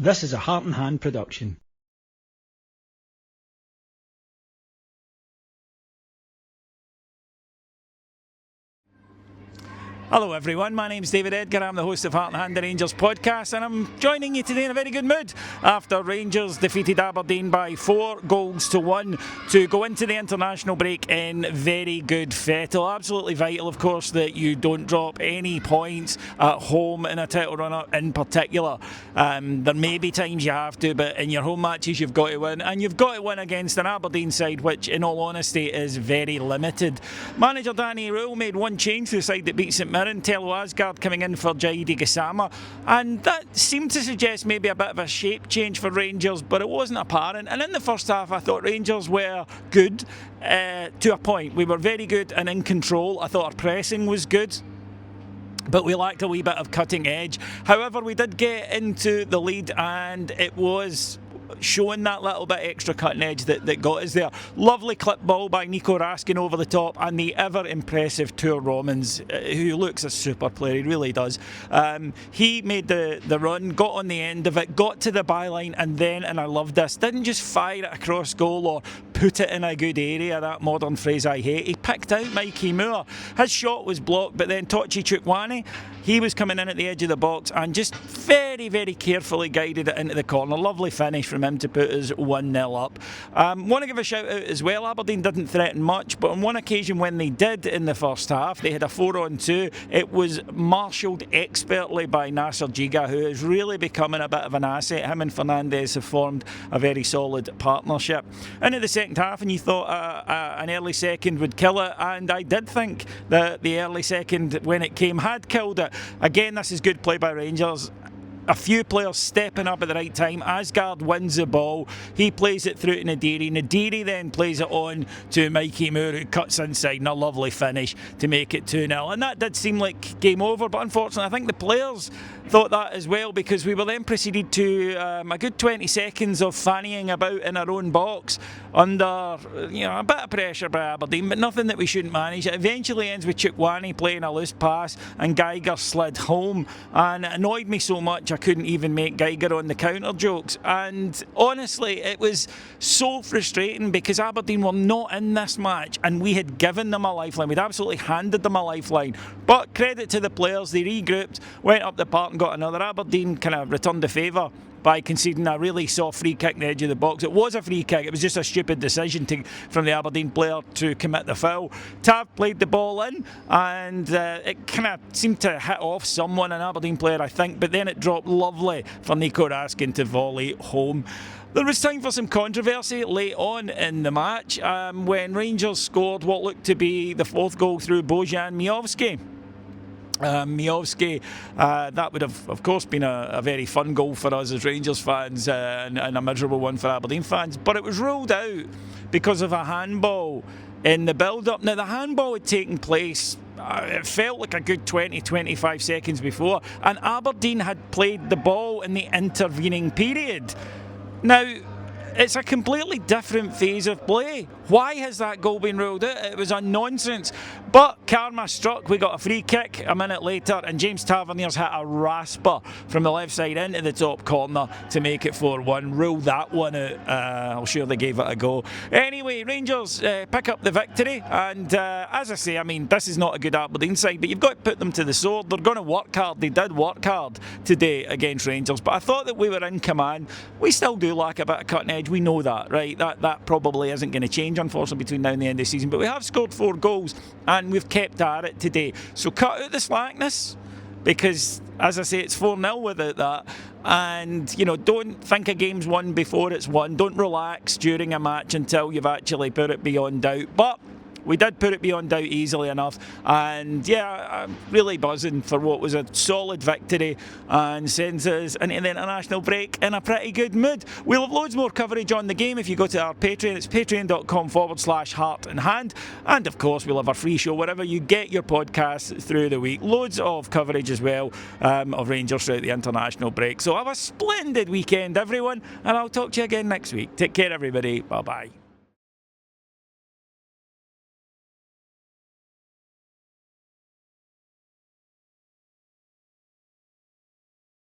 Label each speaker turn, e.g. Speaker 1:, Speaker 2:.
Speaker 1: This is a Heart and Hand production.
Speaker 2: Hello everyone, my name's David Edgar, I'm the host of Heart and Hand, the Rangers podcast, and I'm joining you today in a very good mood after Rangers defeated Aberdeen by 4-1 to go into the international break in very good fettle. Absolutely vital, of course, that you don't drop any points at home in a title run-up in particular. There may be times you have to, but in your home matches you've got to win, and you've got to win against an Aberdeen side which, in all honesty, is very limited. Manager Danny Rule made one change to the side that beat St Mirren, Tello Asgard coming in for Jaidi Gassama, and that seemed to suggest maybe a bit of a shape change for Rangers, but it wasn't apparent. And in the first half I thought Rangers were good to a point. We were very good and in control. I thought our pressing was good, but we lacked a wee bit of cutting edge. However, we did get into the lead, and it was showing that little bit extra cutting edge that got us there. Lovely clip ball by Nico Raskin over the top, and the ever impressive Tor Romans, who looks a super player, he really does. He made the run, got on the end of it, got to the byline, and then, and I love this, didn't just fire it across goal or put it in a good area, that modern phrase I hate. He picked out Mikey Moore. His shot was blocked, but then Tochi Chukwueze, he was coming in at the edge of the box and just very, very carefully guided it into the corner. Lovely finish from him to put us 1-0 up. Want to give a shout out as well. Aberdeen didn't threaten much, but on one occasion when they did in the first half, they had a 4-on-2. It was marshalled expertly by Nasser Jiga, who is really becoming a bit of an asset. Him and Fernandez have formed a very solid partnership. Into the second half, and you thought an early second would kill it, and I did think that the early second, when it came, had killed it. Again, this is good play by Rangers. A few players stepping up at the right time. Asgard wins the ball. He plays it through to Nadiri. Nadiri then plays it on to Mikey Moore, who cuts inside, and a lovely finish to make it 2-0. And that did seem like game over, but unfortunately I think the players thought that as well, because we were then proceeded to a good 20 seconds of fannying about in our own box under a bit of pressure by Aberdeen, but nothing that we shouldn't manage. It eventually ends with Chukwueze playing a loose pass and Geiger slid home, and it annoyed me so much I couldn't even make Geiger on the counter jokes. And honestly, it was so frustrating because Aberdeen were not in this match and we had given them a lifeline. We'd absolutely handed them a lifeline. But credit to the players, they regrouped, went up the park and got another. Aberdeen kind of returned the favour by conceding a really soft free kick at the edge of the box. It was a free kick, it was just a stupid decision from the Aberdeen player to commit the foul. Tav played the ball in, and it kind of seemed to hit off someone, an Aberdeen player I think, but then it dropped lovely for Nico Raskin to volley home. There was time for some controversy late on in the match when Rangers scored what looked to be the fourth goal through Bojan Miovski. That would have, of course, been a very fun goal for us as Rangers fans and a miserable one for Aberdeen fans, but it was ruled out because of a handball in the build-up. Now, the handball had taken place, it felt like a good 20-25 seconds before, and Aberdeen had played the ball in the intervening period. Now, it's a completely different phase of play. Why has that goal been ruled out? It was a nonsense. But karma struck. We got a free kick a minute later, and James Tavernier's hit a rasper from the left side into the top corner to make it 4-1. Ruled that one out. I'm sure they gave it a go. Anyway, Rangers pick up the victory, and as I say, I mean, this is not a good Aberdeen side, but you've got to put them to the sword. They're going to work hard. They did work hard today against Rangers, but I thought that we were in command. We still do lack a bit of cutting edge. We know that, right? That probably isn't going to change, unfortunately, between now and the end of the season. But we have scored 4 goals, and we've kept at it today. So cut out the slackness, because, as I say, it's 4-0 without that. And, don't think a game's won before it's won. Don't relax during a match until you've actually put it beyond doubt. But we did put it beyond doubt easily enough, and yeah, I'm really buzzing for what was a solid victory and sends us into the international break in a pretty good mood. We'll have loads more coverage on the game if you go to our Patreon. It's patreon.com/heart and hand, and of course we'll have a free show wherever you get your podcasts through the week. Loads of coverage as well of Rangers throughout the international break. So have a splendid weekend, everyone, and I'll talk to you again next week. Take care, everybody. Bye bye.